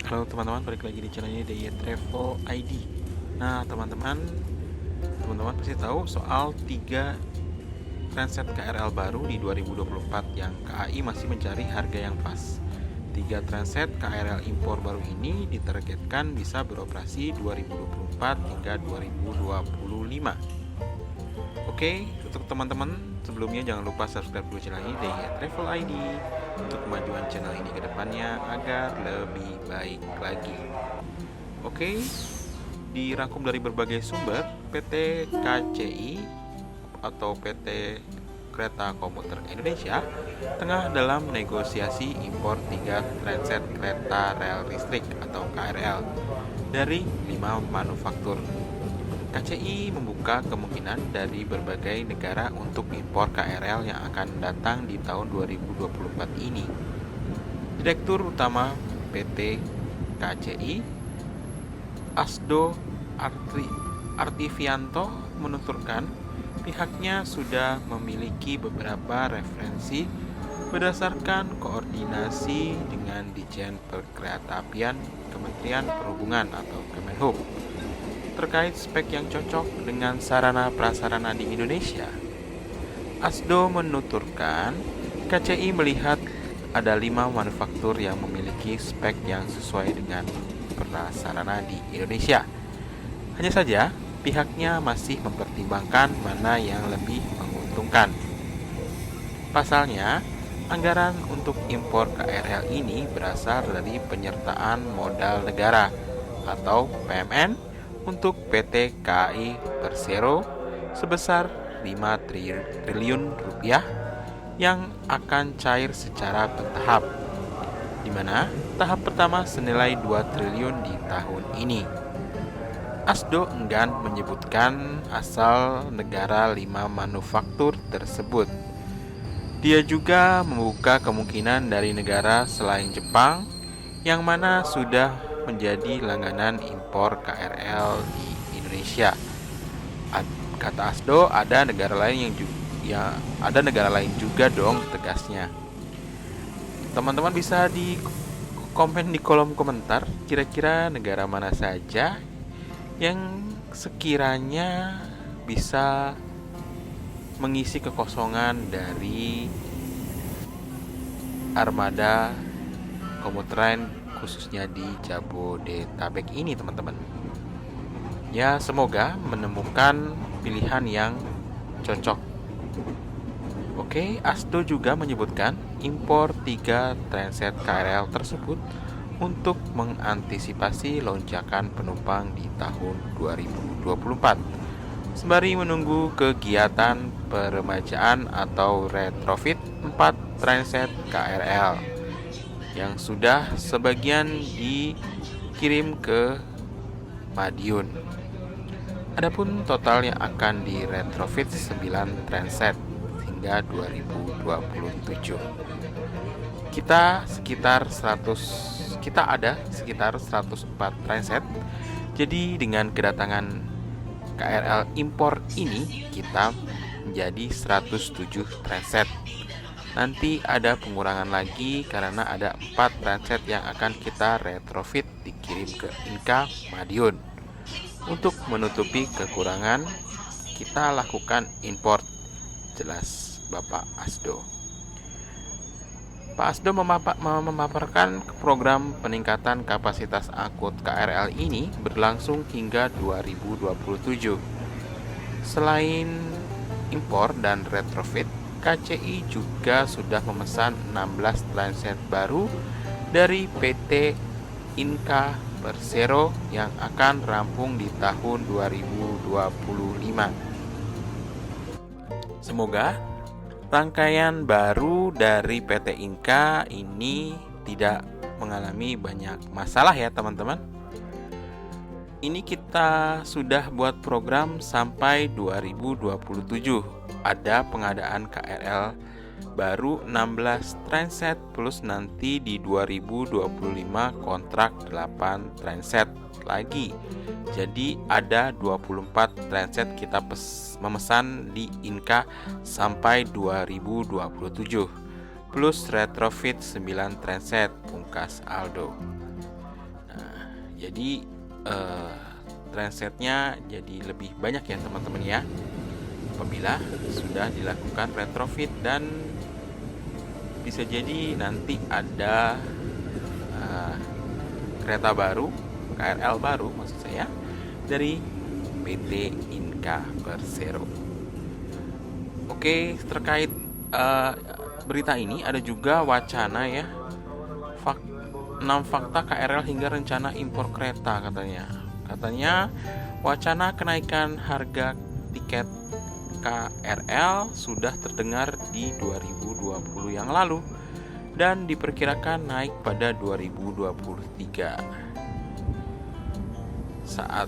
Halo teman-teman, balik lagi di channel ini DIY Travel ID. Nah teman-teman pasti tahu soal 3 transit KRL baru di 2024 yang KAI masih mencari harga yang pas. 3 transit KRL impor baru ini ditargetkan bisa beroperasi 2024 hingga 2025. Oke, untuk teman-teman sebelumnya jangan lupa subscribe dulu channel ini DIY Travel ID untuk kemajuan channel ini ke depannya agar lebih baik lagi. Oke, dirangkum dari berbagai sumber, PT KCI atau PT Kereta Komuter Indonesia tengah dalam negosiasi impor 3 transit kereta rel listrik atau KRL dari 5 manufaktur. KCI membuka kemungkinan dari berbagai negara untuk impor KRL yang akan datang di tahun 2024 ini. Direktur Utama PT KCI, Asdo Artivianto, menuturkan pihaknya sudah memiliki beberapa referensi berdasarkan koordinasi dengan Ditjen Perkeretaapian Kementerian Perhubungan atau Kemenhub terkait spek yang cocok dengan sarana prasarana di Indonesia. Asdo menuturkan KCI melihat ada 5 manufaktur yang memiliki spek yang sesuai dengan prasarana di Indonesia. Hanya saja, pihaknya masih mempertimbangkan mana yang lebih menguntungkan. Pasalnya, anggaran untuk impor KRL ini berasal dari penyertaan modal negara atau PMN untuk PT KAI Persero sebesar 5 triliun rupiah yang akan cair secara bertahap, di mana tahap pertama senilai 2 triliun di tahun ini. Asdo enggan menyebutkan asal negara 5 manufaktur tersebut. Dia juga membuka kemungkinan dari negara selain Jepang, yang mana sudah menjadi langganan impor KRL di Indonesia. Kata Asdo, ada negara lain juga dong, tegasnya. Teman-teman bisa di komen di kolom komentar kira-kira negara mana saja yang sekiranya bisa mengisi kekosongan dari armada komuter lain khususnya di Jabodetabek ini, teman-teman. Ya, semoga menemukan pilihan yang cocok. Oke, Asdo juga menyebutkan impor 3 transit KRL tersebut untuk mengantisipasi lonjakan penumpang di tahun 2024. Sembari menunggu kegiatan peremajaan atau retrofit 4 transit KRL yang sudah sebagian dikirim ke Madiun. Adapun total yang akan diretrofit 9 transit hingga 2027. Kita ada sekitar 104 transit. Jadi dengan kedatangan KRL impor ini kita menjadi 107 transit. Nanti ada pengurangan lagi karena ada 4 transit yang akan kita retrofit dikirim ke Inka Madiun. Untuk menutupi kekurangan, kita lakukan import, jelas Bapak Asdo. Pak Asdo memaparkan program peningkatan kapasitas angkut KRL ini berlangsung hingga 2027. Selain impor dan retrofit, KCI juga sudah memesan 16 transit baru dari PT Inka Persero yang akan rampung di tahun 2025. Semoga rangkaian baru dari PT Inka ini tidak mengalami banyak masalah ya, teman-teman. Ini kita sudah buat program sampai 2027. Ada pengadaan KRL baru 16 transit plus nanti di 2025 kontrak 8 transit lagi. Jadi ada 24 transit kita memesan di Inka sampai 2027 plus retrofit 9 transit, pungkas Aldo. Jadi transetnya jadi lebih banyak ya teman-teman ya, apabila sudah dilakukan retrofit, dan bisa jadi nanti ada kereta baru, KRL baru maksud saya, dari PT Inka Persero. Oke, terkait berita ini ada juga wacana ya, 6 fakta KRL hingga rencana impor kereta katanya. Katanya wacana kenaikan harga tiket KRL sudah terdengar di 2020 yang lalu dan diperkirakan naik pada 2023. Saat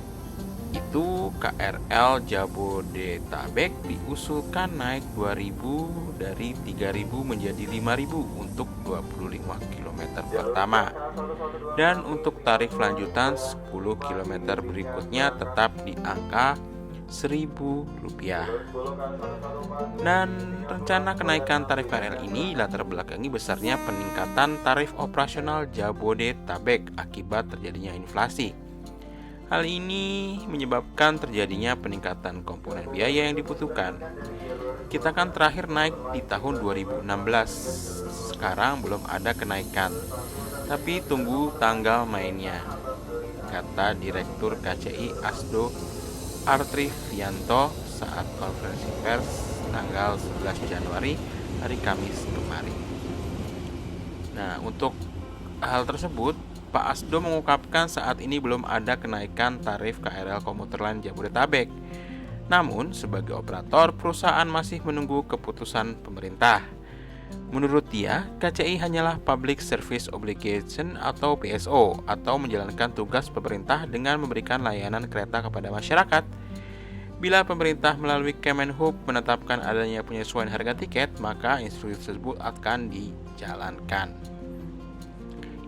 itu KRL Jabodetabek diusulkan naik 2.000 dari 3.000 menjadi 5.000 untuk 25 km pertama. Dan untuk tarif lanjutan 10 km berikutnya tetap di angka Rp1.000. Dan rencana kenaikan tarif KRL ini latar belakangi besarnya peningkatan tarif operasional Jabodetabek akibat terjadinya inflasi. Hal ini menyebabkan terjadinya peningkatan komponen biaya yang dibutuhkan. Kita kan terakhir naik di tahun 2016. Sekarang belum ada kenaikan, tapi tunggu tanggal mainnya, kata Direktur KCI Asdo Artrivianto saat konferensi pers tanggal 11 Januari hari Kamis kemarin. Nah, untuk hal tersebut Pak Asdo mengungkapkan saat ini belum ada kenaikan tarif KRL komuter lain Jabodetabek. Namun, sebagai operator, perusahaan masih menunggu keputusan pemerintah. Menurut dia, KCI hanyalah Public Service Obligation atau PSO, atau menjalankan tugas pemerintah dengan memberikan layanan kereta kepada masyarakat. Bila pemerintah melalui Kemenhub menetapkan adanya penyesuaian harga tiket, maka instruksi tersebut akan dijalankan.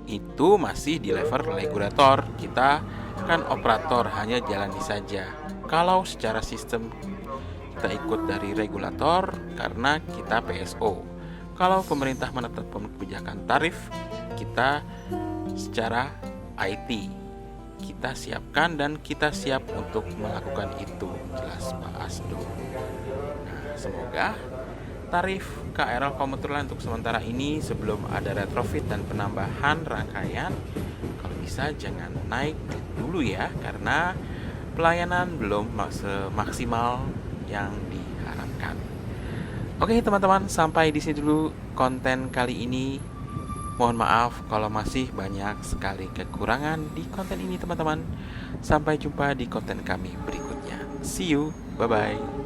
Itu masih di level regulator. Kita kan operator, hanya jalani saja. Kalau secara sistem kita ikut dari regulator karena kita PSO. Kalau pemerintah menetapkan kebijakan tarif, kita secara IT kita siapkan dan kita siap untuk melakukan itu, jelas Pak Asdo. Nah, semoga tarif KRL komuter lain untuk sementara ini sebelum ada retrofit dan penambahan rangkaian, kalau bisa jangan naik dulu ya, karena pelayanan belum maksimal yang diharapkan. Oke teman-teman, sampai di sini dulu konten kali ini. Mohon maaf kalau masih banyak sekali kekurangan di konten ini teman-teman. Sampai jumpa di konten kami berikutnya. See you, bye-bye.